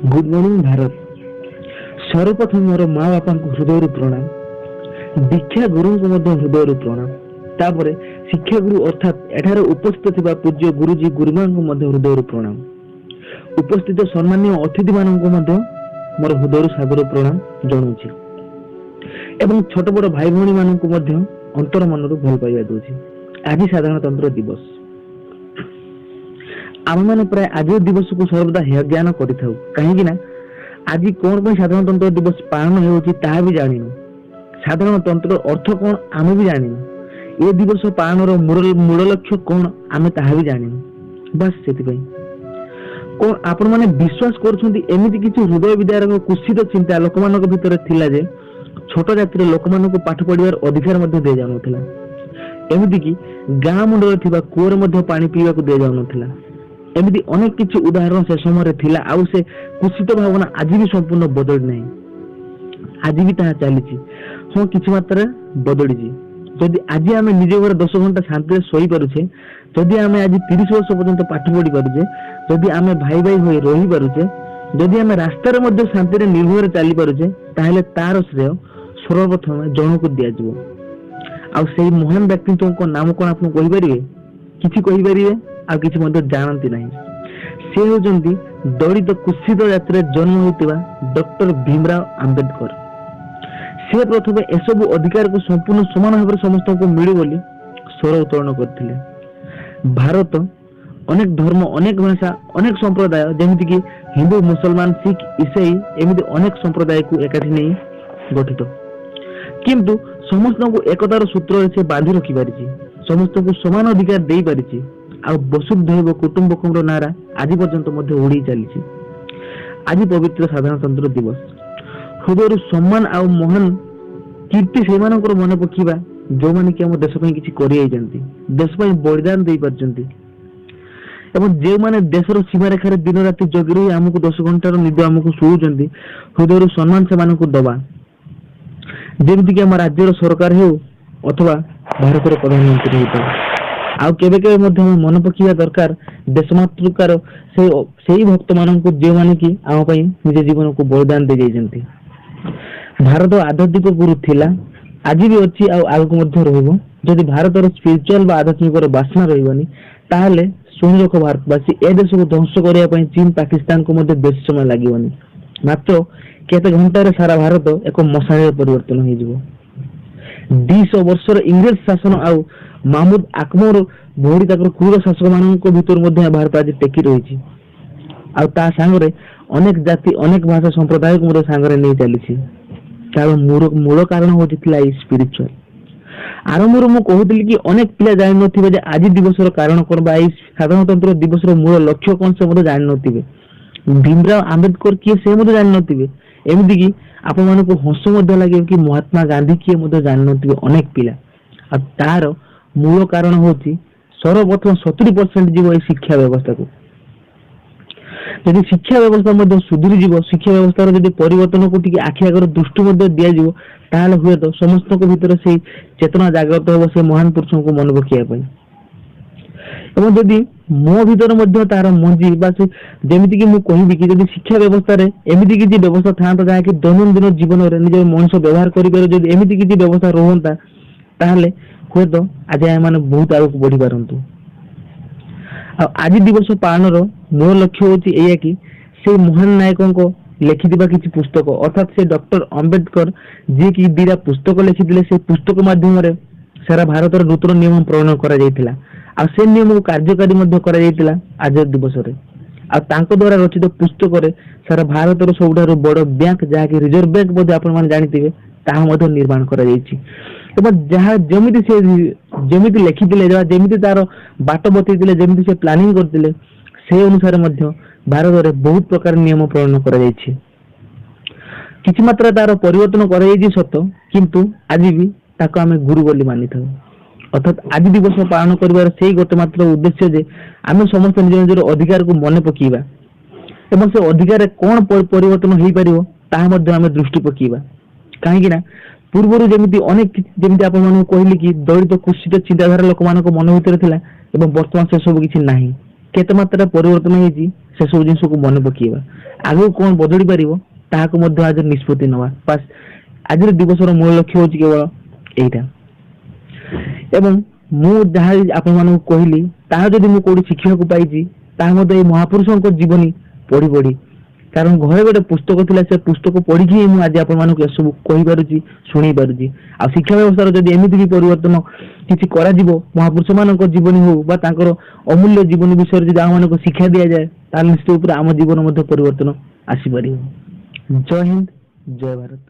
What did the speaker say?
Good morning Bharat. सर्वप्रथम मोर माँ बापा को हृदय प्रणाम, दीक्षा गुरु को हृदय प्रणाम, तापर शिक्षा गुरु अर्थात एठार उपस्थित थिबा पूज्य गुरुजी गुरुमा को हृदय प्रणाम, उपस्थित सम्मान्य अतिथि मान मोर हृदय सादर प्रणाम जनाऊँगी एवं छोट बड़ भाई भौणी मान अंतर मन भल पाइबा दूची। आज साधारणतंत्र दिवस आम मैंने प्राय आज दिवस को सर्वदा हेय ज्ञान करिथाउ, कहीं ना आज कौन कौन साधारणतंत्र दिवस पालन होउची ताहा भी जानिनु, साधारणतंत्र अर्थ कौन आम भी जानिनु, ए दिवस पालन मूल लक्ष्य कौन आम ताहा भी जानिनु। बस से कौन आपण माने विश्वास करछुंती एमिति किछि हृदय विद्यार कुसित चिंता लोकमानक भितर थिला जे छोट जातिर लोकमानक पाठ पढ़िबार अधिकार मध्ये दे जाउनथिला, एमिति कि गाँ मुंडर थिबा कूअर मध्ये पानी पीवा को दे जाउनथिला। एमिति अनेक किछि उदाहरण से समय थिला, आउ से कुसित भावना आज भी संपूर्ण बदल नहीं, आज भी ताहा चलीछि। हाँ किछि मात्रा बदलिछि। जदि आज आम निज घर 10 घंटा शांति शोई पारुछे, जदि आम आज 30 वर्ष पर्यंत पाठ पढ़ी पारुछे, जदि आम भाई भाई होई रही पारुछे, जदि आम रास्तार मध्य शांति निर्भर चली पारुछे, ताहेले तार श्रेय सर्वप्रथम जनक दियाजिवो। आउ सेही महान व्यक्तित्व नाम कौन आप कहि परिबे? किछि कहि परिबे आ किछि मध्य जानती नहीं। से होजंती दलित कुसित जातिर जन्म होइतिबा डॉक्टर भीमराव अंबेडकर। से प्रथमे एसबु अधिकार को संपूर्ण समान भाव समस्त को मिलू बोली स्वर उत्तोलन करथिले। भारत अनेक धर्म, अनेक भाषा, अनेक संप्रदाय जेमिति कि हिंदू, मुसलमान, सिख, ईसाई एमिति अनेक संप्रदाय को एकाठी नहीं गठित, किंतु समस्त को एकतार सूत्र से बांधि रखि पारिछि, समस्त को समान अधिकार दे पारिछि। आ वसुधैव कुटुंबकम नारा आज पर्यंत उड़ी चली। आज पवित्र साधारणतंत्र दिवस हृदय सम्मान आ महान कीर्ति से मन पकेबा जो माने कि हम देश किसी कर देश बलिदान दे पारछंती एवं जो माने देशर सीमा रेखार दिन राति जगी रही आमको 10 घंटार निद आमको शुणुचंती, हृदय सम्मान से दबा, जेमती कि आम राज्यर सरकार हो अथवा भारतर प्रधानमंत्री होता। आउ केबे केबे मध्य मन पकेबा दरकार देशमातृकार से भक्त मानक जो माने कि आम पई निज जीवन को बलिदान दे जाइछंती। भारत आध्यात्मिक गुरु थिला, आज भी अच्छी आगक मध्य रहिबो। जदि भारतर स्पिरिचुअल बा आध्यात्मिक बासना रहिबनी ताहले सुनि रख भारतवासी ए देश को ध्वंस करिया पई चीन पाकिस्तान को मध्य बेस समय लागिबनी। मात्र केते घंटार सारा भारत एक मशानी परिवर्तन हो जिवो। 200 वर्षर इंग्रेज शासन आउ महमूद आकबर भोड़ी ताकर क्रूर शासक मानक भितर मध्य भारत आज टेकी रही आ ता सांगरे अनेक जाति, अनेक भाषा संप्रदाय को मध्य सांगरे नहीं चली। तार मूल कारण हो स्पिरिचुअल। आरंभ मु कहूली कि अनेक पिला जान नथिबे जे आज दिवसर कारण कोन बा साधारणतंत्र दिवसर मूल लक्ष्य कोन से मध्य जान नथिबे। भीमराव आंबेडकर किए से मध्य जान नथिबे, एमिति कि आपण मानको हस मध्य लागे कि महात्मा गांधी किए मध्य जान नथिबे अनेक पिला। आ तार मूल कारण होची सर्वप्रथम 70% जीव शिक्षा व्यवस्था को। यदि शिक्षा व्यवस्था मध्य सुधरी जीव, शिक्षा व्यवस्था जदि परिवर्तन को टिके आखि आगर दृष्टि मध्य दिया जीव, ताहले हुए तो समस्त को भीतर से चेतना जागृत हो से महान पुरुषों को मन पकिया पई। एवं जदि मो भीतर मध्य तार मंजी बा जेमिति कि मु कहिबी कि जदि शिक्षा व्यवस्था रे एमिति कि व्यवस्था थांता जाय कि दैनंदिन जीवन रे निज मनुष्य व्यवहार करि पारे, जदि एमिति कि व्यवस्था रहंता ताहले हुए तो आज माने बहुत आगक बढ़ी पारंतु। आज दिवस पालन मूल लक्ष्य होची एया कि से महान नायकों को लिखिथिबा किछि पुस्तक, अर्थात से डॉक्टर अंबेडकर जे कि 2टा पुस्तक लिखिथिले, से पुस्तक माध्यम रे सारा भारतर नूतन नियम प्रणयन करा जायतिला आ से नियम को कार्यकारी मध्य करा जायतिला आज दिवस रे। आ तांको द्वारा रचित पुस्तक रे सारा भारतर सबठारु बड़ बैंक जहा कि रिजर्व बैंक मध्य आपण माने जानिथिबे ताहा मध्य निर्माण करा जायछि। एवं जहाँ जमिति से जमिति लिखिथिले जमिति तार बाट बतैथिले, जमिति से प्लानिंग करथिले, से अनुसार मध्य भारत रे बहुत प्रकार नियम प्रणयन करा जायछि। किछि मात्रा तार परिवर्तन करा जायछि सत, किंतु आज भी ताको आमे गुरु बोली मानिथाउ। अर्थात आज दिवस पालन करिवार सेही गोटे मात्र उद्देश्य जे आमे समस्त निज निजर अधिकार को मने पकीबा एवं से अधिकार कोन परिवर्तन होई परिवो ताहा मध्य आमे दृष्टि पकीबा। काहे कि ना पूर्व जमी अनेक जमी आप कहली कि दलित कुषित चिंताधारा लोक मन भर थिला एवं वर्तमान से सब किसी ना केते मात्रा परिवर्तन होती से सब जिन को मन पकेबा आगु कौन बदली पारिबो ताहाको मध्ये आज निष्पत्ति नवा बस आज दिवस मूल लक्ष्य होची केवल एटा एवं मु जहाँ आपण मानक कहली ताहा जदि मु कोडी शिक्षा को पाइची ताहा मध्ये महापुरुषों जीवनी पढ़ी पढ़ी कारण घरे गोटे पुस्तक थिला से पुस्तक पढ़ी ही मु आज आपण मानक सब कहि पारुची सुनी पारुची आ शिक्षा व्यवस्था जदि एमिति भी परिवर्तन किछि करा जीवो महापुरुष मानक जीवनी हो बा तांकर अमूल्य जीवन विषय जदि आम मानक शिक्षा दिया जाए ताल निश्चित ऊपर आम जीवन मध्ये परिवर्तन आसी पारिबो। जय हिंद जय भारत।